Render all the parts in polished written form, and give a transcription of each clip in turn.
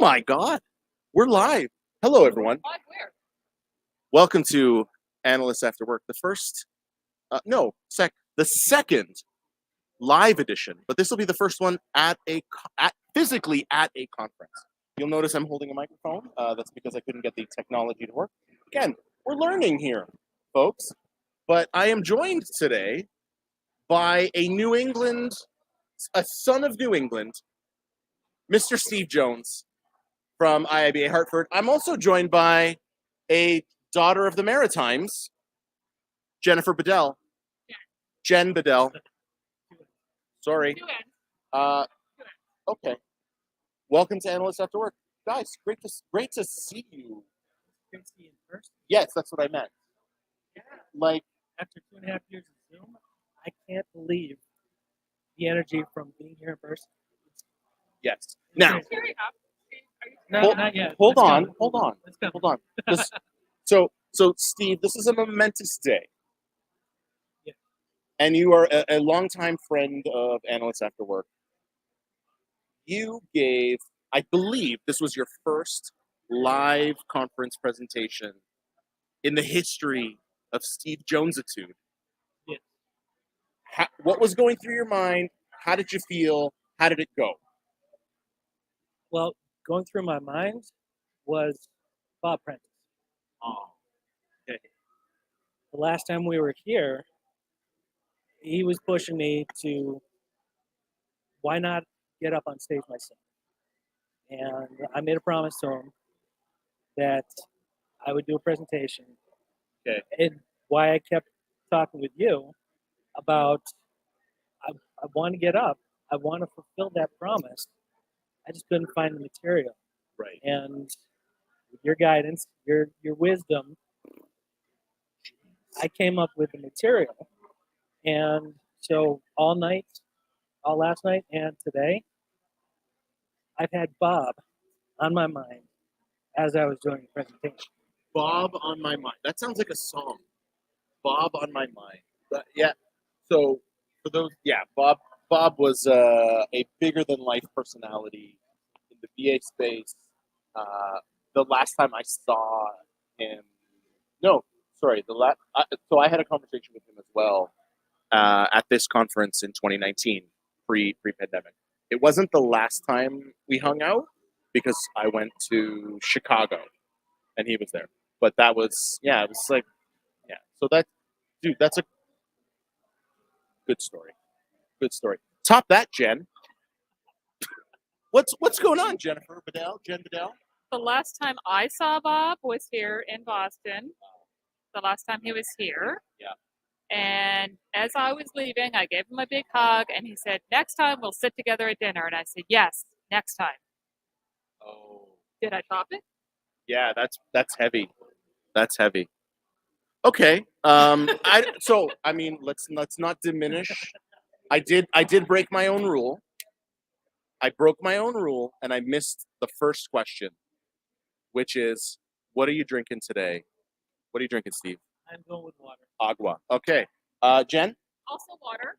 my God, we're live. Hello, everyone. Welcome to Analysts After Work. The second live edition, but this will be the first one physically at a conference. You'll notice I'm holding a microphone. That's because I couldn't get the technology to work. Again, we're learning here, folks. But I am joined today by a son of New England, Mr. Steve Jones from IIBA Hartford. I'm also joined by a daughter of the Maritimes, Jennifer Bedell. Jen Bedell. Sorry. Okay. Welcome to Analysts After Work. Guys, great to see you. Great to see you in person. Yes, that's what I meant. Yeah. Like, after 2.5 years of Zoom, I can't believe the energy from being here in person. Yes. Now, not yet. Hold Let's on. go. Hold on. Let's go. Hold on. So Steve, this is a momentous day. Yeah. And you are a longtime friend of Analysts After Work. You gave, I believe, this was your first live conference presentation in the history of Steve Jonesitude. Yes. What was going through your mind? How did you feel? How did it go? Well, going through my mind was Bob Prentice. Oh, okay. The last time we were here, he was pushing me to, why not get up on stage myself? And I made a promise to him that I would do a presentation. Okay. And why I kept talking with you about, I want to get up. I want to fulfill that promise. I just couldn't find the material. Right. And with your guidance, your wisdom, I came up with the material. And so all last night and today, I've had Bob on my mind as I was doing the presentation. Bob on my mind. That sounds like a song. Bob on my mind. But, yeah. So for those, Bob was a bigger than life personality in the VA space. The last time I saw him, so I had a conversation with him as well at this conference in 2019, pre-pandemic. It wasn't the last time we hung out because I went to Chicago and he was there. But that was, it was like, yeah. So that's a good story. Good story. Top that, Jen. What's going on, Jennifer Bedell? Jen Bedell? The last time I saw Bob was here in Boston. The last time he was here. Yeah. And as I was leaving, I gave him a big hug, and he said, "Next time we'll sit together at dinner." And I said, "Yes, next time." Oh. Did I top it? Yeah, that's heavy. That's heavy. Okay. Let's not diminish. I did break my own rule. I broke my own rule, and I missed the first question, which is, what are you drinking today? What are you drinking, Steve? I'm going with water. Agua. Okay. Jen? Also water.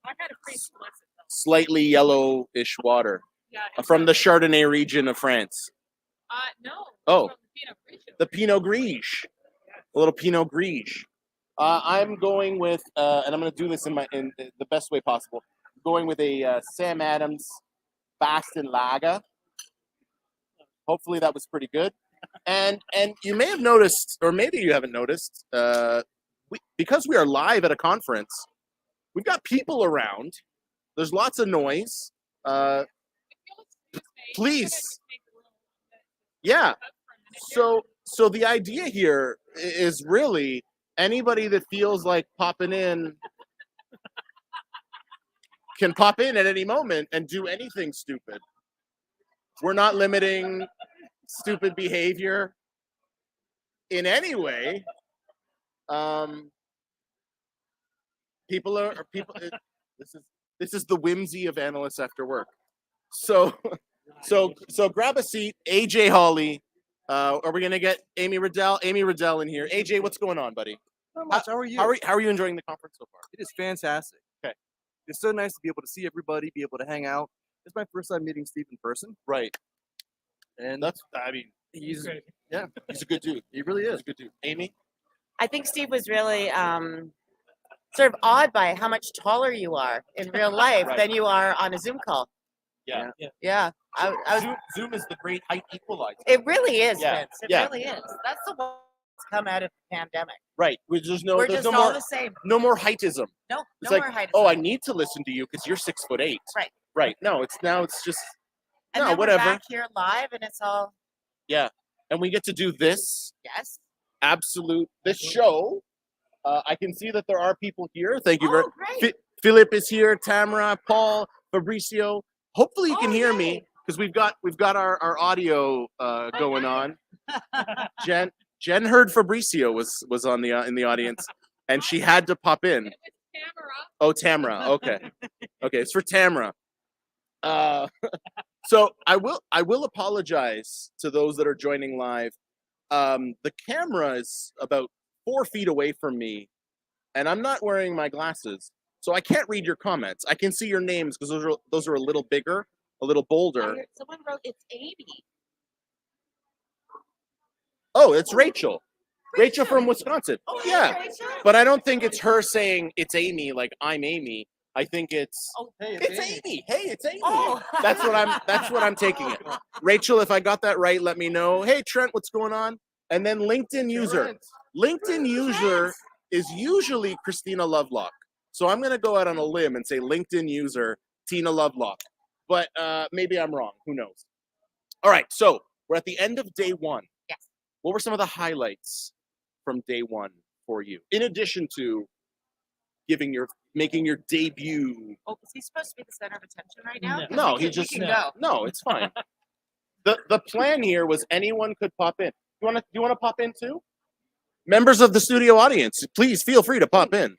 I had a pretty blessed. Slightly yellowish water. Yeah. From the Chardonnay region of France. No. Oh. From the Pinot Grigio. The Pinot Grigio. A little Pinot Grigio. I'm going with, and I'm going to do this in the best way possible. I'm going with a Sam Adams Baston Lager. Hopefully that was pretty good. And you may have noticed, or maybe you haven't noticed, because we are live at a conference, we've got people around. There's lots of noise. Please. Yeah. So the idea here is really anybody that feels like popping in can pop in at any moment and do anything stupid. We're not limiting stupid behavior in any way. People. This is the whimsy of Analysts After Work. So grab a seat. AJ Hawley. Are we gonna get Amy Riddell in here? AJ, what's going on, buddy? Not much. How are you? How are you enjoying the conference so far? It is fantastic. Okay. It's so nice to be able to see everybody, be able to hang out. It's my first time meeting Steve in person. Right. And I mean, he's Great. he's a good dude. he really He's is. a good dude. Amy? I think Steve was really sort of awed by how much taller you are in real life Right. than you are on a Zoom call. Yeah. Yeah. I was, Zoom is the great height equalizer. it really is, Yeah, Vince. It yeah. really is. That's the one that's come out of the pandemic. Right. We're We're there's just no all more the same. no more heightism. No, It's no like, more height. oh, I need to listen to you because you're 6'8". Right. Right. No, it's just And no, then whatever. we're back here live, and it's all and we get to do this yes. this show. I can see that there are people here. Thank you very Oh, great. Philip is here, Tamara, Paul, Fabricio. Hopefully you can Oh, hear yay. me because we've got our audio going on. Jen heard Fabricio was on the in the audience and she had to pop in. It was camera. Oh, Tamara. Okay. Okay, it's for Tamara. So I will apologize to those that are joining live. The camera is about 4 feet away from me, and I'm not wearing my glasses, so I can't read your comments. I can see your names because those are a little bigger, a little bolder. Someone wrote it's Amy. Oh, it's Rachel. Rachel from Wisconsin. Oh, Yeah, Rachel? but I don't think it's her saying it's Amy like I'm Amy. I think it's Oh, it's Amy. Hey, it's Amy. Oh. That's what I'm taking it. Rachel, if I got that right, let me know. Hey Trent, what's going on? And then LinkedIn user. LinkedIn user is usually Christina Lovelock. So I'm gonna go out on a limb and say LinkedIn user Tina Lovelock. But maybe I'm wrong. Who knows? All right, so we're at the end of day one. Yes. What were some of the highlights from day one for you? In addition to making your debut. Oh, is he supposed to be the center of attention right now? No. 'Cause No, we he can- just we can go. no, it's fine. The plan here was anyone could pop in. Do you want to pop in too? Members of the studio audience, please feel free to pop in.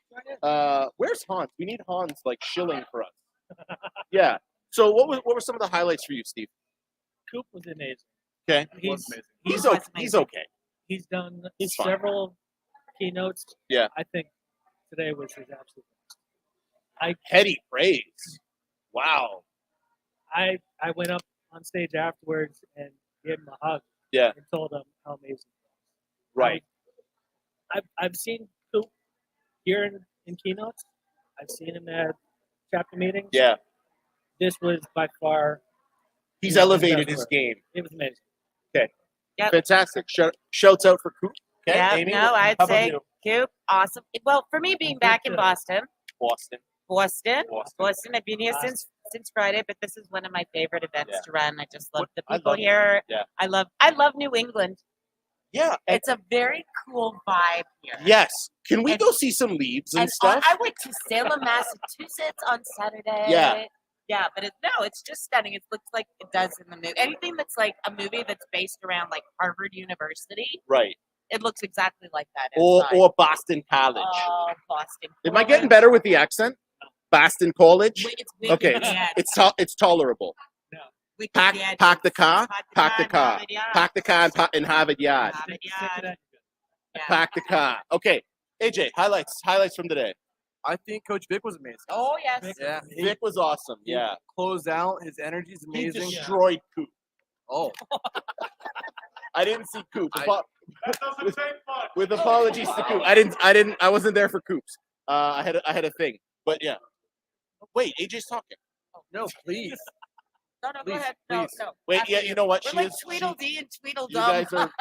Where's Hans? We need Hans like shilling for us. Yeah. So what were some of the highlights for you, Steve? Coop was amazing. Okay. He's He's okay. he's done He's fine. several keynotes. Yeah. I think today was his absolute best. Heady praise. Wow. I went up on stage afterwards and gave him a hug. Yeah. And told him how amazing he was. Right. I've seen Coop here in keynotes. I've seen him at chapter meetings. Yeah. This was by far. He's Yeah, elevated that's his right. game. It was amazing. Yep. Fantastic. Shouts out for Coop. Okay, Yeah, Amy, no, I'd how about say you? Coop, awesome. Well, for me being back in Boston, Boston. I've been here since Friday, but this is one of my favorite events Yeah. to run. I just love the I people love it. here. Yeah. I love New England. Yeah. And It's a very cool vibe here. yes. Can we And- go see some leaves and And stuff? I went to Salem, Massachusetts on Saturday. Yeah. Yeah, but it's just stunning. It looks like it does in the movie. Anything that's like a movie that's based around like Harvard University, Right. it looks exactly like that. Or inside. Boston College. Oh, Boston. Am I getting College. better with the accent? Boston College. It's wicked Okay. bad. It's tolerable. Wicked Pack bad. the car. Pack the car. Harvard Yard. Pack the car in Harvard Yard. Harvard Stick to Yard. that. Yeah. Pack the car. Okay. AJ, highlights from today. I think Coach Vic was amazing. Oh yes. Vic- Yeah. Vic was awesome. He Yeah. closed out. His energy is He amazing. destroyed Coop. Oh, I didn't see Coop. I- With apologies to Coop. I wasn't there for Coops. I had a thing. But yeah. Wait, AJ's talking. no, please. No, go Please, ahead. please. No. Wait, After yeah, you know what? We're She like is. Tweedledee and You Tweedledum. guys are.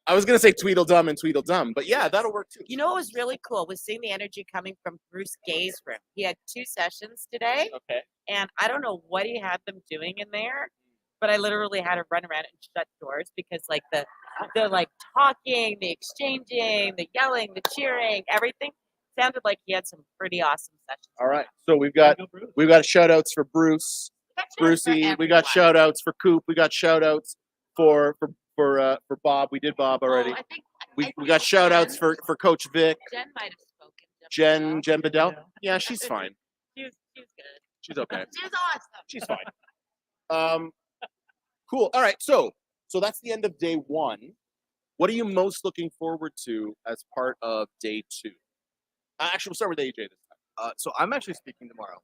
I was gonna say Tweedledum and Tweedledum, but yeah, that'll work too. You know what was really cool was seeing the energy coming from Bruce Gay's room. He had 2 sessions today, Okay. and I don't know what he had them doing in there, but I literally had to run around and shut doors because like the like talking, the exchanging, the yelling, the cheering, everything sounded like he had some pretty awesome sessions. All right. So we've got shout outs for Bruce, Brucey. We got shout outs for Coop. We got shout outs for Bob. We did Bob already. I think We got shout outs for Coach Vic, Jen might have spoken. Jen Bedell. Yeah. Yeah, she's fine. She was good. She's okay. She was awesome. She's fine. Cool. All right. So that's the end of day one. What are you most looking forward to as part of day two? Actually, we'll start with AJ this time. So I'm actually speaking tomorrow.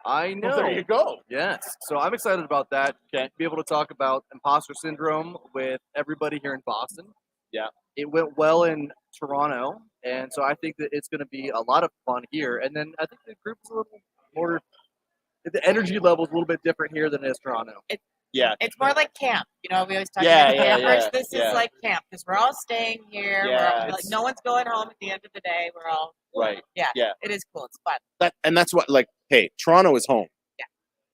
I know. Well, there you go. Yes. So I'm excited about that. Okay. Be able to talk about imposter syndrome with everybody here in Boston. Yeah. It went well in Toronto, and so I think that it's going to be a lot of fun here. And then I think the group is a little more. The energy level is a little bit different here than it is Toronto. Yeah. It's more like camp. You know, we always talk Yeah, about yeah, campers. yeah, This yeah. is like camp because we're all staying here. Yeah, We're like, it's- no one's going home at the end of the day. We're all Right. Yeah. Yeah. It is cool. It's fun. That's what, like, hey, Toronto is home. Yeah.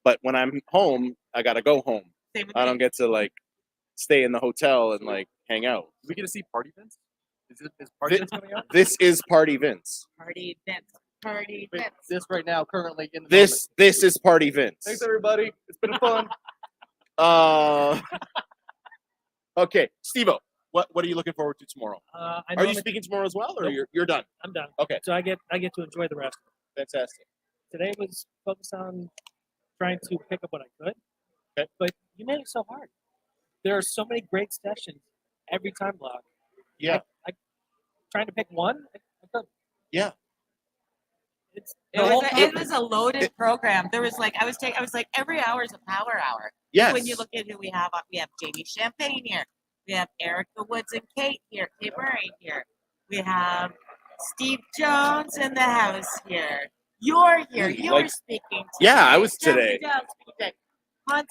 But when I'm home, I gotta go home. Same with I me. don't get to like stay in the hotel and like hang out. Do we get to see Party Vince? Is Party Thi- Vince coming out? This is Party Vince. Party Vince. Party Wait, Vince. This right now, currently in the This is Party Vince. Thanks, everybody. It's been fun. Okay, Steve-O, what are you looking forward to tomorrow? I Are know you speaking tomorrow as well, or Nope. you're done? I'm done. Okay, So I get to enjoy the rest. fantastic. Today was focused on trying to pick up what I could. Okay. But you made it so hard. There are so many great sessions every time block. Yeah. I trying to pick one. I couldn't. Yeah. It's It the was, whole it was a loaded program. There was like I was like every hour is a power hour. Yes. When you look at who we have Jamie Champagne here. We have Erica Woods and Kate here. Kate Murray here. We have Steve Jones in the house here. You're here. You were speaking today. Yeah, I was Jeremy today. Dowd speaking today. Hans,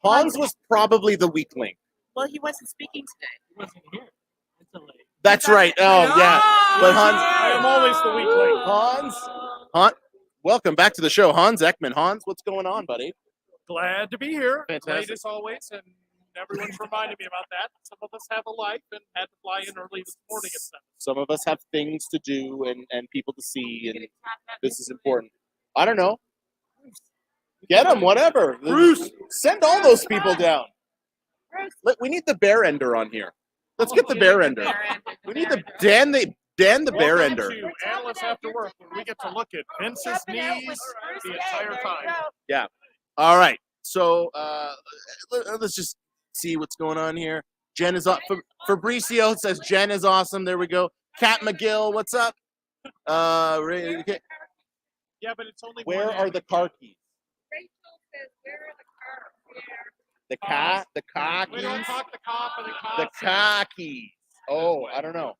Hans was probably the weak link. well, he wasn't speaking today. He wasn't here until late. That's right. Oh, yeah. But Hans- I am always the weak link. Hans, welcome back to the show. Hans Ekman. Hans, what's going on, buddy? Glad to be here. Fantastic. Late as always, and everyone's reminded me about that. Some of us have a life and had to fly in early this morning at 7. Some of us have things to do and people to see, and this is important. I don't know. Get them, whatever. Bruce! Send all those people down. Bruce. We need the bear ender on here. Let's get the bear ender. We need the Dan the bear Welcome ender. to Analysts After Work, where we get to look at Vince's knees the entire time. All right. So let's just see what's going on here. Jen is up. Fabricio says Jen is awesome. There we go. Kat McGill, what's up? Okay. Yeah, but it's only Where one are end. the car keys? Rachel says, where are the cars? The car We don't keys. talk the cop and the The cops. car keys. Oh, I don't know.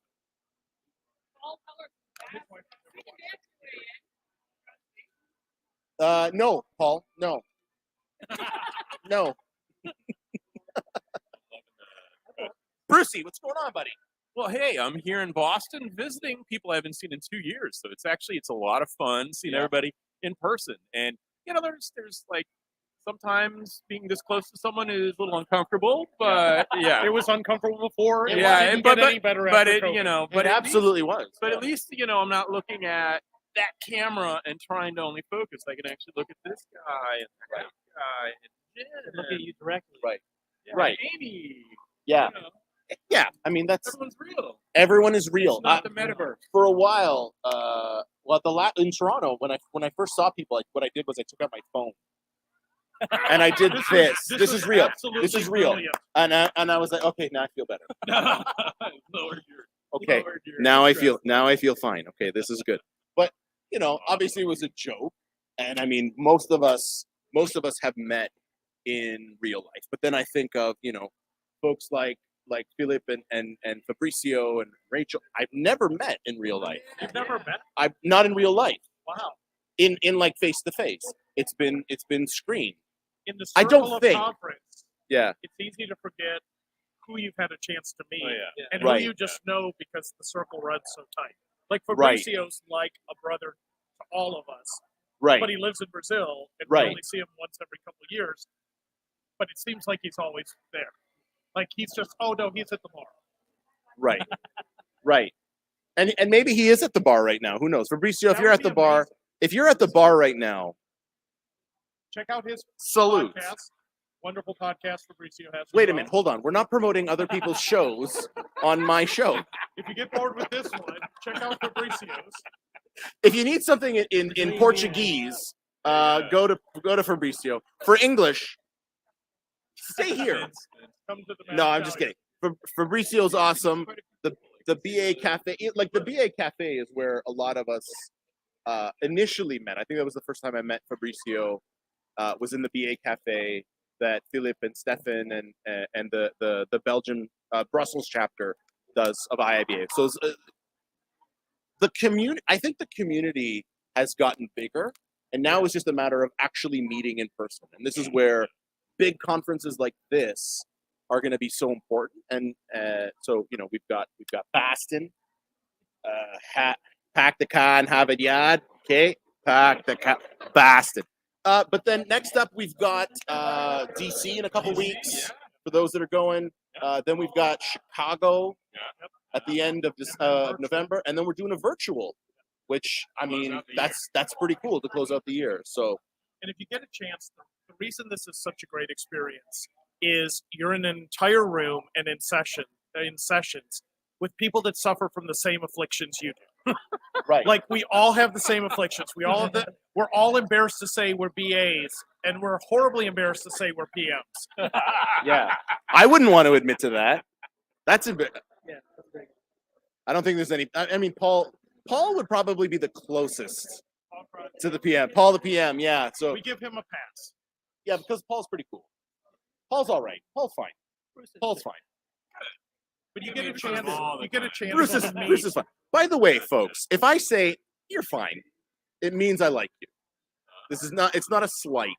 No, Paul. No. No. Brucey, what's going on, buddy? Well, hey, I'm here in Boston visiting people I haven't seen in 2 years, so it's a lot of fun seeing Yeah. everybody in person. And there's like sometimes being this close to someone is a little uncomfortable, but yeah, It was uncomfortable before. It Yeah, didn't and- get but- any better but after it COVID. But it at least- absolutely was. but at least I'm not looking at that camera and trying to only focus. I can actually look at this guy and that guy and Jen. Look at you directly. Right. Yeah, Right. Amy. Yeah. you know, Yeah. I mean, that's everyone's real. everyone is real. It's not the metaverse. For a while, in Toronto, when I first saw people, like what I did was I took out my phone and I did this. This is real. This is real. And I was like, okay, now I feel better. Okay, now I feel fine. Okay, this is good. But obviously it was a joke, and I mean most of us have met in real life. But then I think of folks like Philip and Fabricio and Rachel. I've never met in real life. You've never met? I'm not in real life. Wow. In like face to face. It's been screened. In the I circle don't of think- conference, Yeah. it's easy to forget who you've had a chance to meet and Right. who you just know because the circle runs so tight. Like Right. Fabricio's like a brother to all of us, Right. but he lives in Brazil and Right. we only see him once every couple of years. But it seems like he's always there. Like he's just, oh no, he's at the bar. Right. Right. And maybe he is at the bar right now. Who knows? Fabricio, if That you're would at the be bar, amazing. if you're at the bar right now, Check out his salute. podcast. Wonderful podcast Fabricio has. as Wait a well. minute, hold on. We're not promoting other people's shows on my show. If you get bored with this one, check out Fabricio's. If you need something in Portuguese, go to Fabricio. For English, stay here. Come to the No, I'm just Mad kidding. Fabricio's awesome. The BA Cafe, like the BA Cafe is where a lot of us initially met. I think that was the first time I met Fabrizio. Was in the BA Cafe that Philip and Stefan and the Belgian Brussels chapter does of IIBA. So the community, I think the community has gotten bigger, and now it's just a matter of actually meeting in person. And this is where big conferences like this are going to be so important. And so we've got Baston, pack the car and have it yard. Okay, pack the car, Baston. But then next up we've got DC in a couple weeks for those that are going. Then we've got Chicago at the end of this November, and then we're doing a virtual, which I mean that's pretty cool to close out the year. So, And if you get a chance, the reason this is such a great experience is you're in an entire room and in sessions with people that suffer from the same afflictions you do. right. Like we all have the same afflictions. We're all embarrassed to say we're BAs, and we're horribly embarrassed to say we're PMs. Yeah, I wouldn't want to admit to that. That's a bit. Yeah, that's great. I don't think there's any. I mean, Paul would probably be the closest to the PM. Paul the PM, yeah. So We give him a pass. yeah, because Paul's pretty cool. Paul's all right. Paul's fine. Paul's fine. But you get a chance. You get a chance. Bruce is fine. By the way, folks, if I say you're fine, it means I like you. This is not. It's not a slight.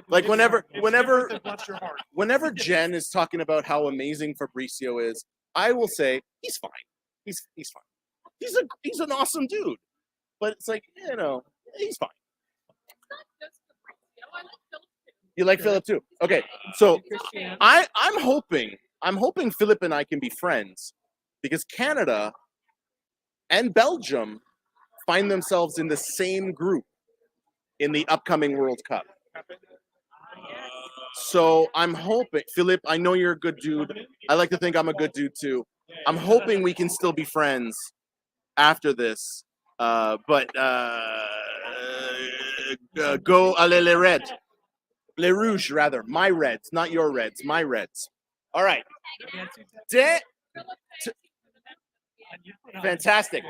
Like whenever Bless your heart. whenever Jen is talking about how amazing Fabrizio is, I will say he's fine. He's fine. He's an awesome dude. But it's like, he's fine. You like Philip too? Okay. So I'm hoping Philip and I can be friends because Canada and Belgium find themselves in the same group in the upcoming World Cup. So I'm hoping, Philip, I know you're a good dude. I like to think I'm a good dude too. I'm hoping we can still be friends after this. But go allez les Reds. Les Rouges, rather. My Reds, not your Reds. My Reds. All right. Fantastic.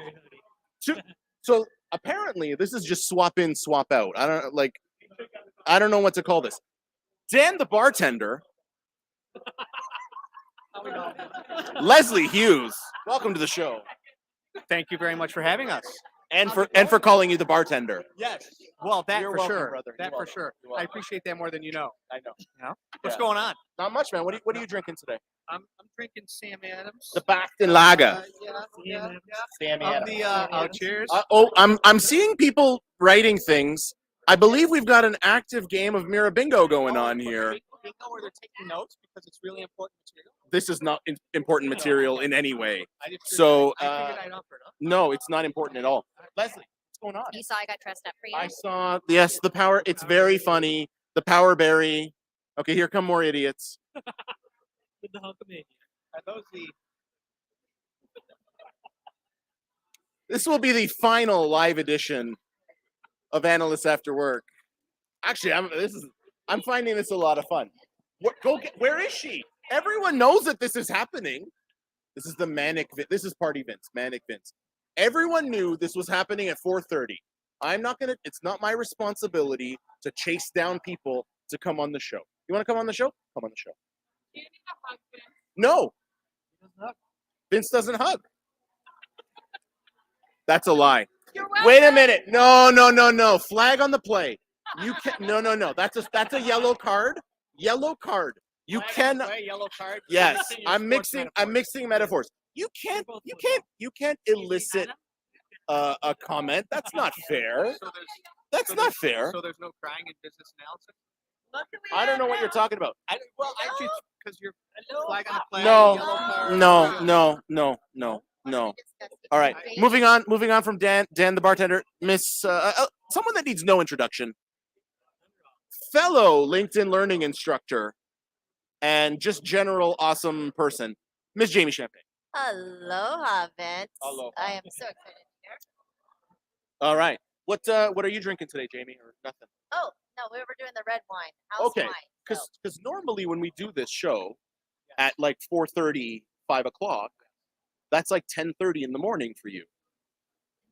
So apparently, this is just swap in, swap out. I don't know what to call this. Dan, the bartender. Leslie Hughes, welcome to the show, Thank you very much for having us. and for calling you the bartender. Yes. Well, that You're for welcome, sure. brother. That You're for welcome. sure. You're I welcome. appreciate that more than you know. I know. What's Yeah. going on? Not much, man. What are you drinking today? I'm drinking Sam Adams. The Baston Lager. Yeah. Sammy Of Adams. the cheers. I'm seeing people writing things. I believe we've got an active game of Mira Bingo going on here. Bingo where they're taking notes because it's really important material. This is not important material in any way. I just So, I figured I'd offer it up. No, it's not important at all. Leslie, what's going on? You saw I got dressed up for you. I saw, yes, the power. It's very funny. The power berry. Okay, here come more idiots. With the Hulkamania. Are those the This will be the final live edition of Analysts After Work. Actually, I'm finding this a lot of fun. Where is she? Everyone knows that this is happening. This is the this is Party Vince, Manic Vince. Everyone knew this was happening at 4:30. It's not my responsibility to chase down people to come on the show. You want to come on the show? Come on the show. No. Vince doesn't hug. That's a lie. Wait a minute. No. Flag on the play. You can no. That's a yellow card. Yellow card. You can yellow card. Yes, Mixing your I'm sports mixing metaphors. metaphors. You can't elicit a comment. That's not fair. So That's not fair. So there's no crying in business analysis. I don't know what you're talking about. Actually, because you're flag on the play. No, yellow card. No. All right, moving on from Dan the bartender. Miss someone that needs no introduction. Fellow LinkedIn learning instructor and just general awesome person, Miss Jamie Champagne. Aloha, Vince. Aloha. I am so excited to be here. All right. What are you drinking today, Jamie, or nothing? Oh, no, we were doing the red wine. House Okay, wine. Because normally when we do this show at like 4:30, 5 o'clock, that's like 10:30 in the morning for you.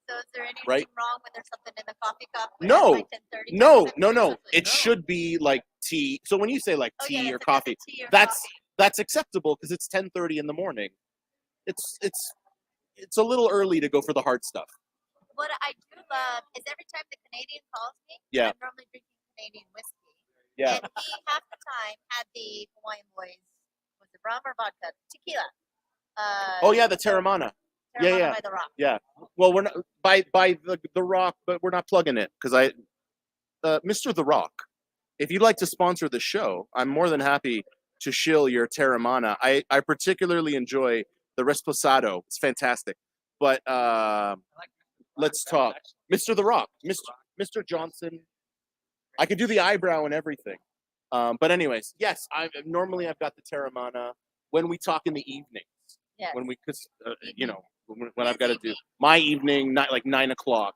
So is there anything Right? wrong when there's something in the coffee cup? No. By 10:30? No. It No. should be like tea. So when you say like Oh, tea yeah, or it's a cup of coffee, tea or that's coffee. that's acceptable because it's 10:30 in the morning. It's a little early to go for the hard stuff. What I do love is every time the Canadian calls me, Yeah. I'm normally drinking Canadian whiskey. Yeah. And he half the time had the Hawaiian boys, was it rum or vodka? Tequila. Oh yeah, the Terramana. Terramana Yeah. by the Rock. Yeah. Well, we're not by the Rock, but we're not plugging it because Mr. The Rock. If you'd like to sponsor the show, I'm more than happy to shill your Terramana. I particularly enjoy the Resposado. It's fantastic. But let's talk. Mr. The Rock. Mr. Johnson. I could do the eyebrow and everything. But anyways, yes, normally I've got the Terramana when we talk in the evenings. Yes. When when I've got to do my evening, like 9 o'clock.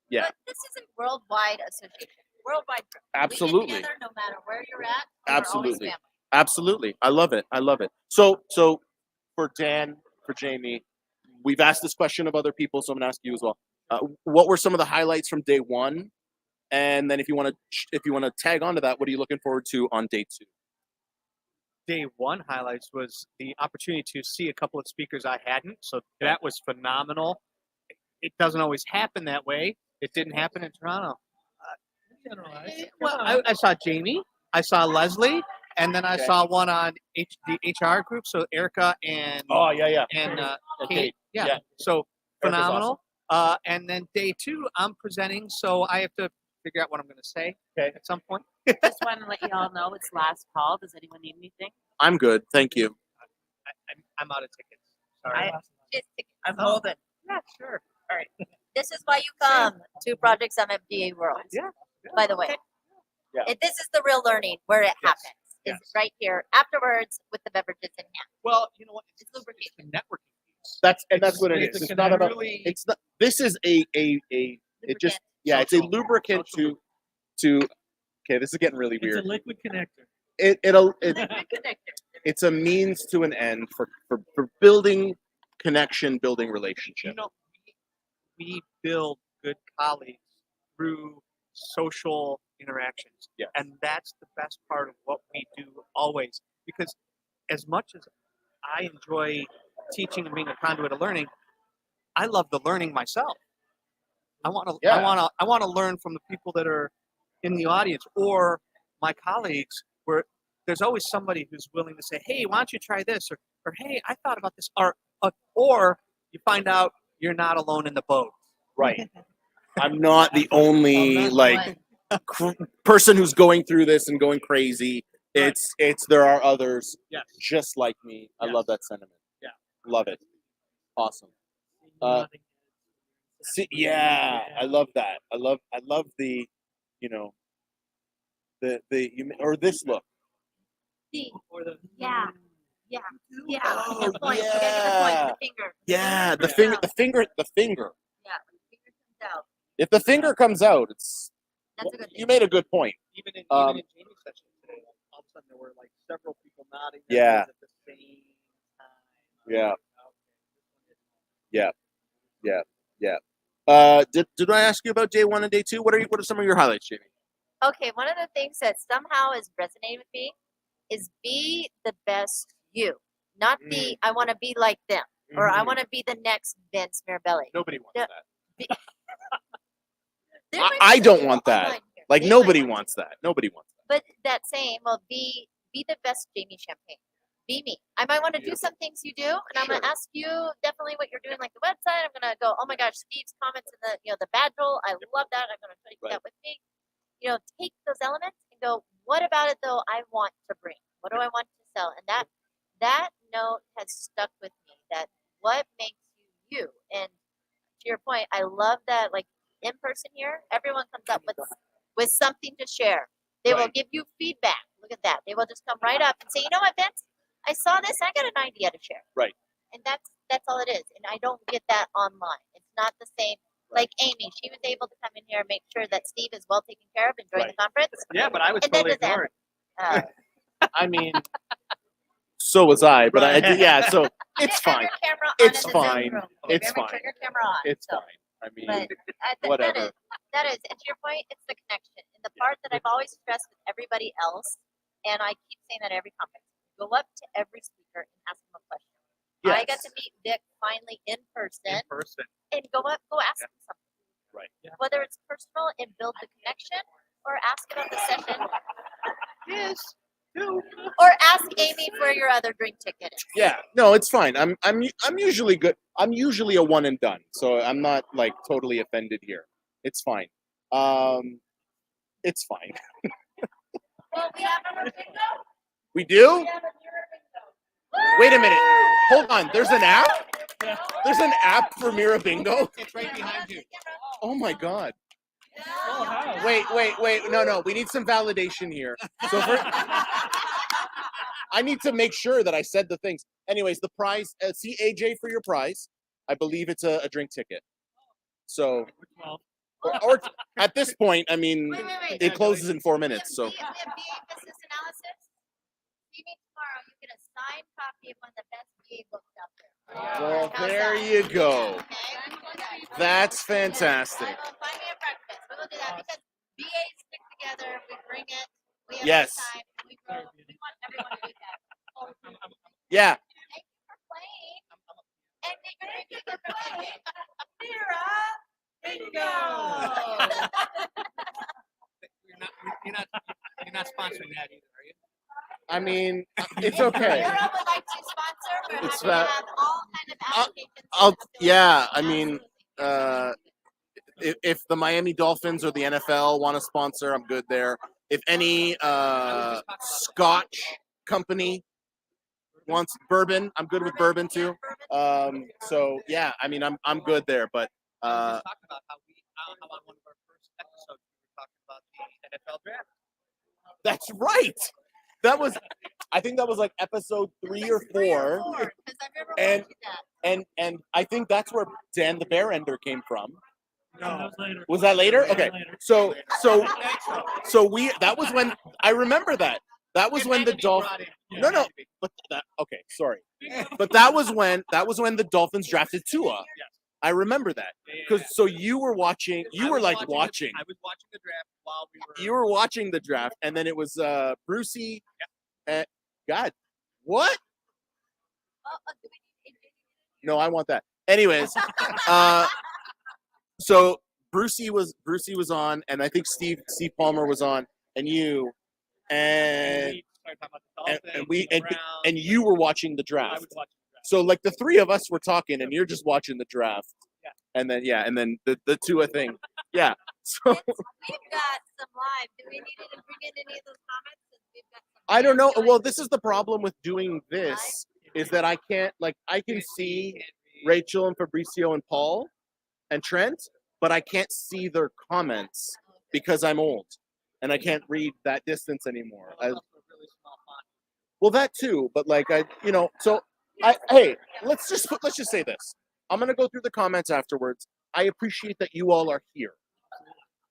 Yeah. But this is a worldwide association. Worldwide. Group. We Absolutely. get together no matter where you're at. We're always Absolutely. family. Absolutely. I love it. So for Dan, for Jamie, we've asked this question of other people, so I'm gonna ask you as well. What were some of the highlights from day one? And then if you want to tag onto that, what are you looking forward to on day two? Day one highlights was the opportunity to see a couple of speakers I hadn't, so that was phenomenal. It doesn't always happen that way. It didn't happen in Toronto. Well, I saw Jamie, I saw Leslie, and then I saw one on the HR group. So Erica and and Kate. Yeah. So phenomenal. And then day two, I'm presenting, so I have to figure out what I'm going to say at some point. Just want to let you all know it's last call. Does anyone need anything? I'm good, thank you. I'm out of tickets. Sorry. Just tickets. I'm holding. Yeah, sure. All right. This is why you come to Projects MFDA World. Yeah. By the way. Yeah. This is the real learning where it happens. It's Yes. right here afterwards with the beverages in hand. Well, you know what? It's lubrication. the networking piece. That's what it is. It's not about. really- It's not. This is a. It just. Yeah, it's a Social. lubricant to. Okay, this is getting really It's weird. a liquid connector. It'll. Liquid connector. It's a means to an end for building connection, building relationship. You know, we build good colleagues through social interactions. Yeah. And that's the best part of what we do always. Because as much as I enjoy teaching and being a conduit of learning, I love the learning myself. I want to learn from the people that are in the audience or my colleagues, where there's always somebody who's willing to say, "Hey, why don't you try this?" or "Hey, I thought about this," or you find out you're not alone in the boat. Right. I'm not the only person who's going through this and going crazy. Right. It's there are others Yes. just like me. I Yes. love that sentiment. Yeah. Love it. Awesome. I love that. I love the, or this look. Or the Yeah. Yeah. Oh, Good point. yeah. You get the point. The finger. Yeah, the finger. Yeah. When the finger comes out. If the finger comes out, it's That's a good you thing. made a good point. Even in Jamie's session today, all of a sudden there were like several people nodding their Yeah. heads at the same time. Yeah. Okay. Did I ask you about day one and day two? What are some of your highlights, Jamie? Okay, one of the things that somehow is resonating with me is be the best you. Not the I want to be like them or I want to be the next Vince Mirabelli. Nobody wants Yeah. that. There might I be don't some want people that. online here. Like They nobody might want wants that. Nobody wants that. But that saying, well, be the best Jamie Champagne. Be me. I might want to do some things you do, and I'm gonna ask you definitely what you're doing, like the website. I'm gonna go, oh my gosh, Steve's comments in the badge roll. I love that. I'm gonna take that with me. Take those elements and go, what about it though? I want to bring. What do I want to sell? And that note has stuck with me. That what makes you you. And to your point, I love that. Like in person here, everyone comes up with something to share. They will give you feedback. Look at that. They will just come right up and say, you know what, Vince? I saw this. I got an idea to share. Right. And that's all it is. And I don't get that online. It's not the same. Like Amy, she was able to come in here and make sure that Steve is well taken care of, enjoying the conference. Yeah, but I was And then totally does ignored. I mean, so was I, but so it's Have fine. your camera on It's in the Zoom fine. room. It's Remember, fine. turn your camera on. It's So fine. I mean, But whatever. That is, and to your point, it's the connection. And the part that I've always stressed with everybody else, and I keep saying that every conference, go up to every speaker and ask them a question. I got to meet Vic finally in person, and go ask him something. Right. Yeah. Whether it's personal and build the connection, or ask about the session. Yes. Or ask Amy for your other drink ticket. Yeah, no, it's fine. I'm usually good. I'm usually a one and done, so I'm not like totally offended here. It's fine. It's fine. Well, we have a bingo. We do? We have a mirror bingo. Wait a minute. Hold on. There's an app? There's an app for Mira Bingo? It's right behind you. Oh my god. how? Wait. No. We need some validation here. So I need to make sure that I said the things. Anyways, the prize, see AJ for your prize. I believe it's a drink ticket. So, Well, or at this point, I mean, Wait. it closes in 4 minutes. So, We have BA business analysis. See me tomorrow. You get a signed copy of one of the best BA books out there. well, How's there that? you go. Okay. That's fantastic. I will find me a breakfast. We will do that because BAs stick together. We bring it. We have Yes. our time. And we grow. We want everyone to do that. Yeah. Thank you for playing. And thank you for playing. Mira, bingo. You're not sponsoring that either, are you? I mean, it's okay. Mira would like to sponsor. We're It's happy to that- have all kind of applications. I'll- and yeah, affiliates. I mean, Absolutely. if the Miami Dolphins or the NFL want to sponsor, I'm good there. If any Scotch company wants bourbon, I'm good with bourbon too. So yeah, I mean, I'm good there. But I was just talking about how on one of our first episodes we were talking about the NFL draft. that's right. I think that was like episode 3 or 4, 'Cause I've never And- watched that. and I think that's where Dan the Bear Ender came from. no, that was later. Was that later? Okay. Later. So that was when I remember that. That was when the Dolphins. No. But that okay, sorry. But that was when the Dolphins drafted Tua. I remember that. Because so you were watching. You were like watching. I was watching the draft while we were. You were watching the draft, and then it was Brucey. God, what? Do we need No, I want that. Anyways, so Brucey was on, and I think Steve Palmer was on, and you, and we started talking about the Dolphins, and we the Browns. and you were watching the I draft. was watching the draft. So like the three of us were talking, and you're just watching the draft. Yeah. And then the Tua thing. Yeah. So We've got some live. Do we need to bring in any of those comments? Since we've got some I don't know. hands going. Well, this is the problem with doing this is that I can't I can see Rachel and Fabricio and Paul and Trent, but I can't see their comments because I'm old and I can't read that distance anymore. Well, also a really small font. Well, that too, but hey, let's just say this. I'm gonna go through the comments afterwards. I appreciate that you all are here,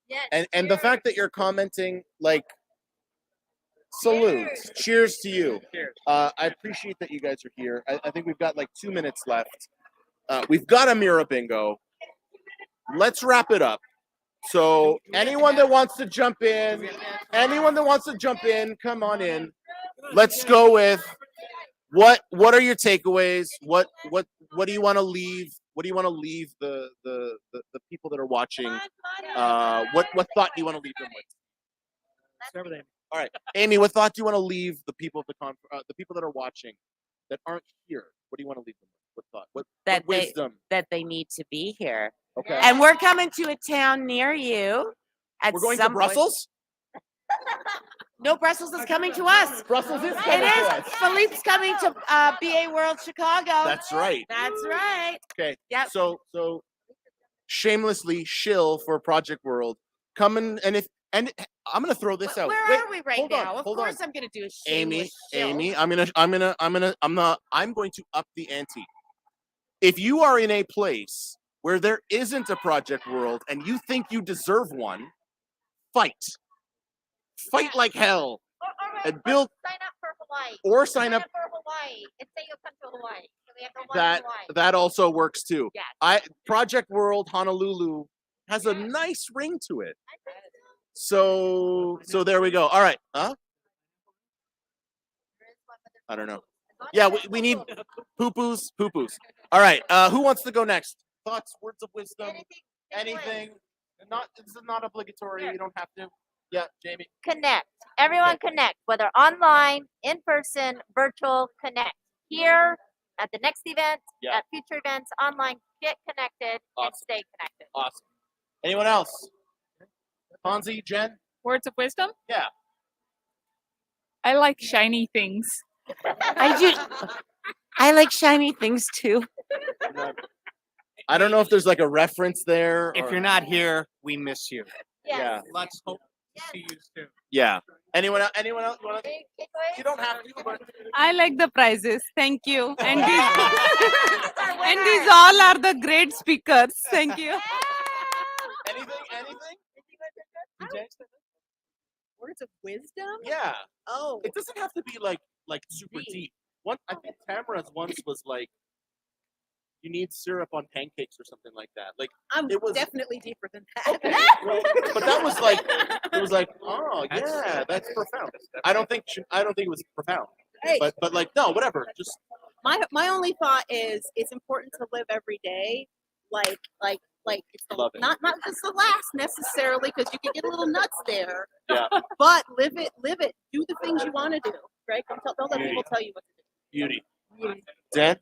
Yes, and the cheers. fact that you're commenting, salutes, cheers to you. Cheers. I appreciate that you guys are here. I think we've got 2 minutes left. We've got a Mira Bingo. Let's wrap it up. So anyone that wants to jump in, come on in. Let's go with what are your takeaways? What do you want to leave? What do you want to leave the people that are watching? What thought do you want to leave them with? Start with Amy. All right, Amy, what thought do you want to leave the people at the people that are watching that aren't here? What do you want to leave them with? What thought? What wisdom? that they need to be here. Okay. And we're coming to a town near you. At We're going to some point. Brussels? No, Brussels is coming to us. Brussels is It coming to is. us. Philippe's coming to BA World Chicago. That's right. That's right. Okay. Yep. So shamelessly shill for Project World. Come and I'm gonna throw this out. Where Wait, are we right hold on, now? Of hold on. course, I'm going to do a Amy, shameless shill. I'm going to up the ante. If you are in a place where there isn't a Project World and you think you deserve one, fight like hell Or and build sign up for Hawaii. or sign up. for Hawaii. Let's say you'll come to Hawaii. So we have the one in That Hawaii. that also works too. Yes. Project World Honolulu has a nice ring to it. I think so. So there we go. All right. Huh? There is one, but there's I don't know. as long as Yeah, there's we need no- poo-poos. All right. Who wants to go next? Thoughts, words of wisdom, anything. This is not obligatory. You don't have to. Yeah, Jamie. Connect. Everyone connect, whether online, in person, virtual, connect. Here, at the next event, Yeah. at future events, online, get connected and Awesome. stay connected. Awesome. Anyone else? Fonzie, Jen? Words of wisdom? Yeah. I like shiny things. I like shiny things too. I don't know if there's like a reference there. If or- you're not here, we miss you. Yes. Yeah. Let's hope to see you soon. Yeah. Anyone else? You wanna, Big takeaways? you don't have to, but I like the prizes. Thank you. And These these, are and these winners. all are the great speakers. Thank you. Yeah. anything? DJ? Words of wisdom? Yeah. Oh, It doesn't have to be like super deep. One, I think Tamara's once was like, you need syrup on pancakes or something like that. Like, I'm it was- definitely deeper than that. well, but that was like, it was like, oh yeah, that's profound. I don't think it was profound. Hey. But like, no, whatever. Just My only thought is it's important to live every day like it's the, Love it. not just the last necessarily, because you can get a little nuts there. Yeah. But live it. Do the things you want to do. Right? Don't let people tell you what to beauty. Dan?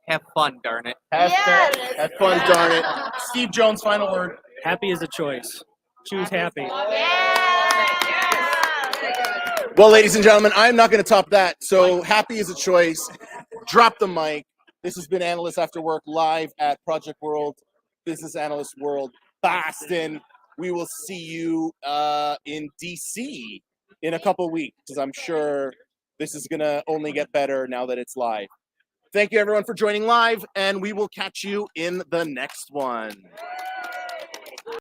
Have fun, darn it. Have fun, Yes. darn it. Steve Jones, final word. Happy is a choice. Choose happy. Well, ladies and gentlemen, I'm not going to top that. So happy is a choice. Drop the mic. This has been Analysts After Work live at Project World, Business Analyst World, Boston. We will see you in DC in a couple weeks, because I'm sure this is going to only get better now that it's live. Thank you, everyone, for joining live, and we will catch you in the next one.